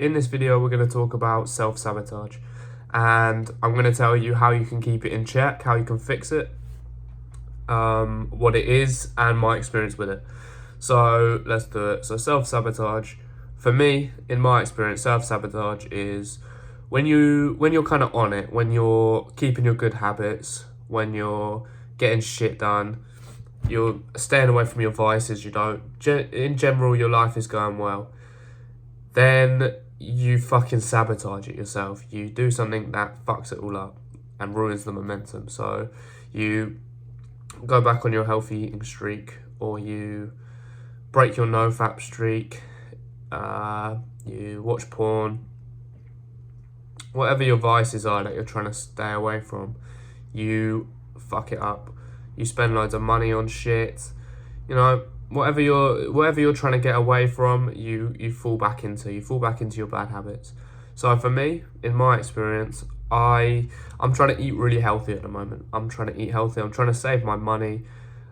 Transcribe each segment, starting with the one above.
In this video, we're going to talk about self-sabotage, and I'm going to tell you how you can keep it in check, how you can fix it, what it is, and my experience with it. So let's do it. So self-sabotage, for me, in my experience, self-sabotage is when you're kind of on it, when you're keeping your good habits, when you're getting shit done, you're staying away from your vices, in general, your life is going well, then you fucking sabotage it yourself. You do something that fucks it all up and ruins the momentum. So you go back on your healthy eating streak, or you break your no-fap streak, you watch porn, whatever your vices are that you're trying to stay away from, you fuck it up. You spend loads of money on shit, whatever you're trying to get away from, you fall back into your bad habits. So for me, in my experience, I'm trying to eat really healthy at the moment. I'm trying to eat healthy. I'm trying to save my money.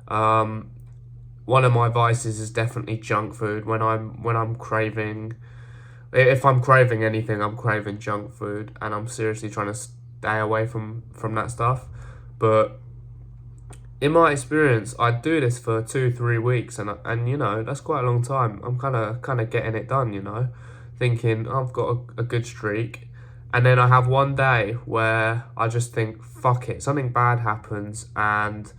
One of my vices is definitely junk food. When I'm craving, if I'm craving anything, I'm craving junk food, and I'm seriously trying to stay away from that stuff. But in my experience, I do this for 2-3 weeks, and that's quite a long time. I'm kind of getting it done, thinking I've got a good streak, and then I have one day where I just think, fuck it, something bad happens, and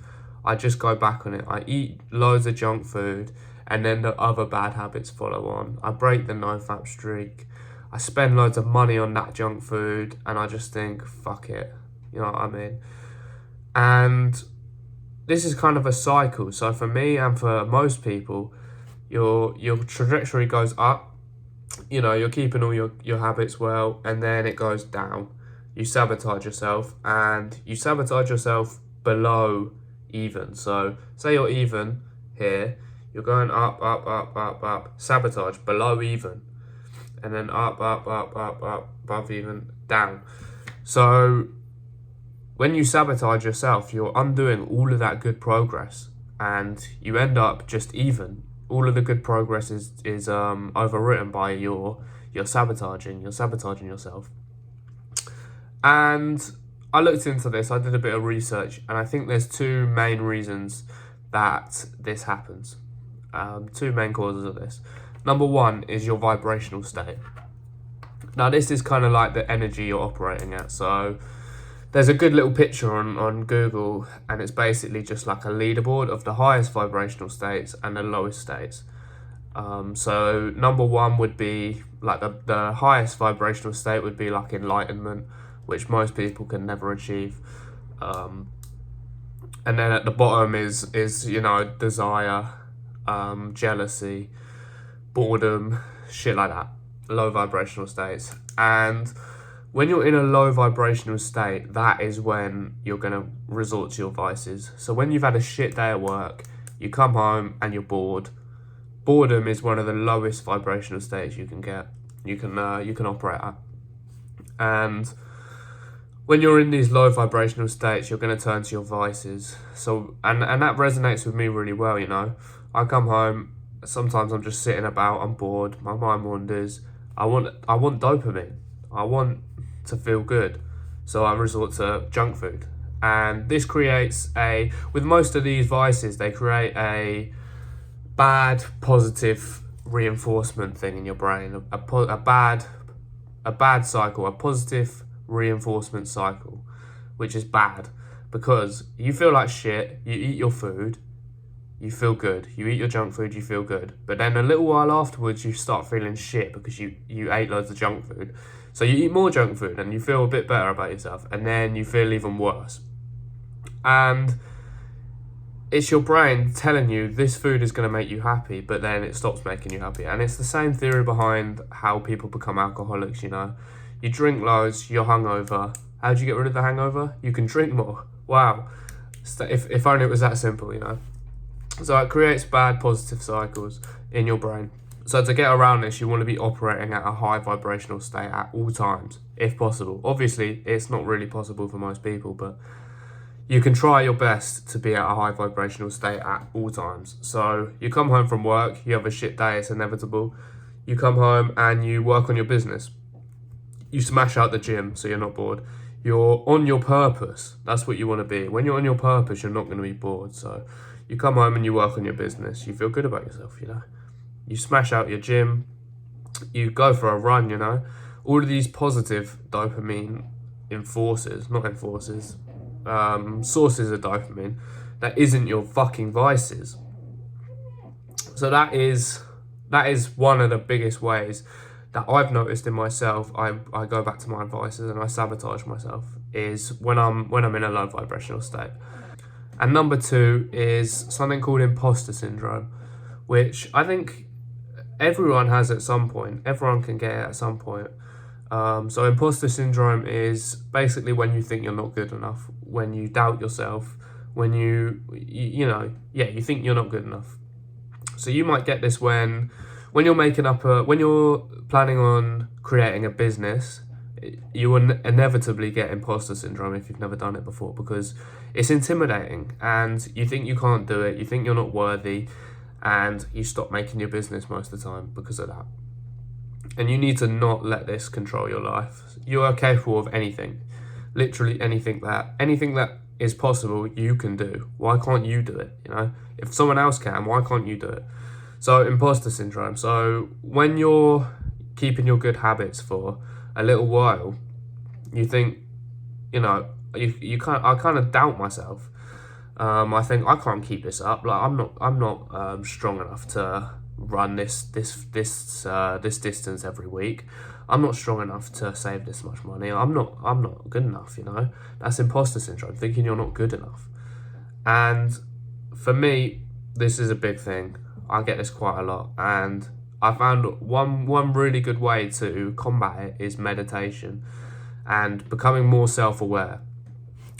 I just go back on it. I eat loads of junk food, and then the other bad habits follow on. I break the no-fap streak. I spend loads of money on that junk food, and I just think, fuck it, you know what I mean? And this is kind of a cycle. So for me and for most people, your trajectory goes up. You're keeping all your habits well, and then it goes down. You sabotage yourself, and you sabotage yourself below even. So say you're even here, you're going up, up, up, up, up, sabotage below even, and then up, up, up, up, up, above even, down. So when you sabotage yourself, you're undoing all of that good progress, and you end up just even. All of the good progress is overwritten by your sabotaging. You're sabotaging yourself. And I looked into this. I did a bit of research, and I think there's two main reasons that this happens. Two main causes of this. Number one is your vibrational state. Now, this is kind of like the energy you're operating at. So there's a good little picture on Google, and it's basically just like a leaderboard of the highest vibrational states and the lowest states. So number one would be like the highest vibrational state would be like enlightenment, which most people can never achieve. And then at the bottom is desire, jealousy, boredom, shit like that. Low vibrational states. And when you're in a low vibrational state, that is when you're going to resort to your vices. So when you've had a shit day at work, you come home and you're bored. Boredom is one of the lowest vibrational states you can get. You can operate at. And when you're in these low vibrational states, you're going to turn to your vices. So and that resonates with me really well. I come home. Sometimes I'm just sitting about. I'm bored. My mind wanders. I want dopamine. I want to feel good, so I resort to junk food. And this creates with most of these vices, they create a bad positive reinforcement thing in your brain, a bad cycle, a positive reinforcement cycle, which is bad because you feel like shit, you eat your food, you feel good, you eat your junk food, you feel good, but then a little while afterwards you start feeling shit because you ate loads of junk food. So you eat more junk food and you feel a bit better about yourself, and then you feel even worse. And it's your brain telling you this food is going to make you happy, but then it stops making you happy. And it's the same theory behind how people become alcoholics, You drink loads, you're hungover. How do you get rid of the hangover? You can drink more. Wow. If only it was that simple, So it creates bad positive cycles in your brain. So to get around this, you want to be operating at a high vibrational state at all times, if possible. Obviously, it's not really possible for most people, but you can try your best to be at a high vibrational state at all times. So you come home from work, you have a shit day, it's inevitable. you come home and you work on your business. You smash out the gym so you're not bored. You're on your purpose. That's what you want to be. When you're on your purpose, you're not going to be bored. So you come home and you work on your business. You feel good about yourself, you know. You smash out your gym. You go for a run, you know. All of these positive dopamine sources of dopamine that isn't your fucking vices. So that is one of the biggest ways that I've noticed in myself. I go back to my vices and I sabotage myself is when I'm in a low vibrational state. And number 2 is something called imposter syndrome, which I think everyone has at some point. Everyone can get it at some point. So imposter syndrome is basically when you think you're not good enough, when you doubt yourself, when you think you're not good enough. So you might get this when you're when you're planning on creating a business, you will inevitably get imposter syndrome if you've never done it before, because it's intimidating and you think you can't do it, you think you're not worthy, and you stop making your business most of the time because of that. And you need to not let this control your life. You are capable of anything, literally anything that is possible, you can do. Why can't you do it? You know, if someone else can, why can't you do it? So imposter syndrome. So when you're keeping your good habits for a little while, you think, you know, I kind of doubt myself. I think I can't keep this up. Like I'm not strong enough to run this distance every week. I'm not strong enough to save this much money. I'm not good enough, you know. That's imposter syndrome, thinking you're not good enough. And for me, this is a big thing. I get this quite a lot, and I found one really good way to combat it is meditation and becoming more self-aware.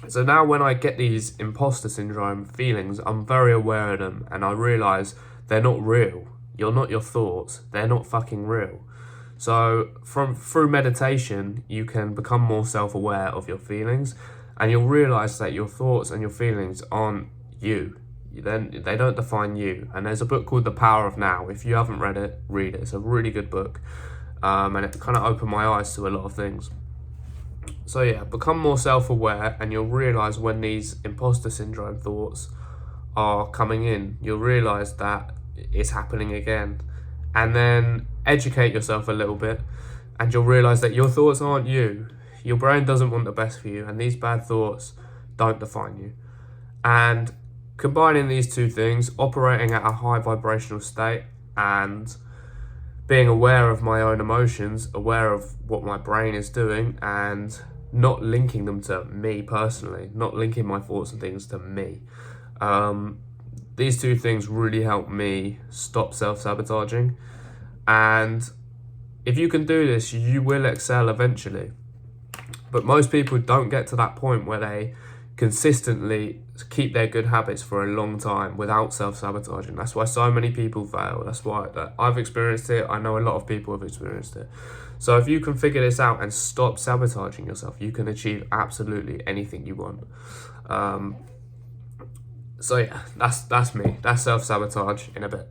So now when I get these imposter syndrome feelings, I'm very aware of them and I realise they're not real. You're not your thoughts. They're not fucking real. So through meditation, you can become more self-aware of your feelings, and you'll realise that your thoughts and your feelings aren't you. Then they don't define you. And there's a book called The Power of Now. If you haven't read it, read it. It's a really good book, and it kind of opened my eyes to a lot of things. So yeah, become more self-aware, and you'll realise when these imposter syndrome thoughts are coming in. You'll realise that it's happening again, and then educate yourself a little bit, and you'll realise that your thoughts aren't you. Your brain doesn't want the best for you, and these bad thoughts don't define you. And combining these two things, operating at a high vibrational state and being aware of my own emotions, aware of what my brain is doing, and not linking them to me personally, not linking my thoughts and things to me. These two things really help me stop self-sabotaging. And if you can do this, you will excel eventually. But most people don't get to that point where they consistently keep their good habits for a long time without self-sabotaging. That's why so many people fail. That's why I've experienced it. I know a lot of people have experienced it. So if you can figure this out and stop sabotaging yourself, you can achieve absolutely anything you want. So yeah, that's me. That's self-sabotage in a bit.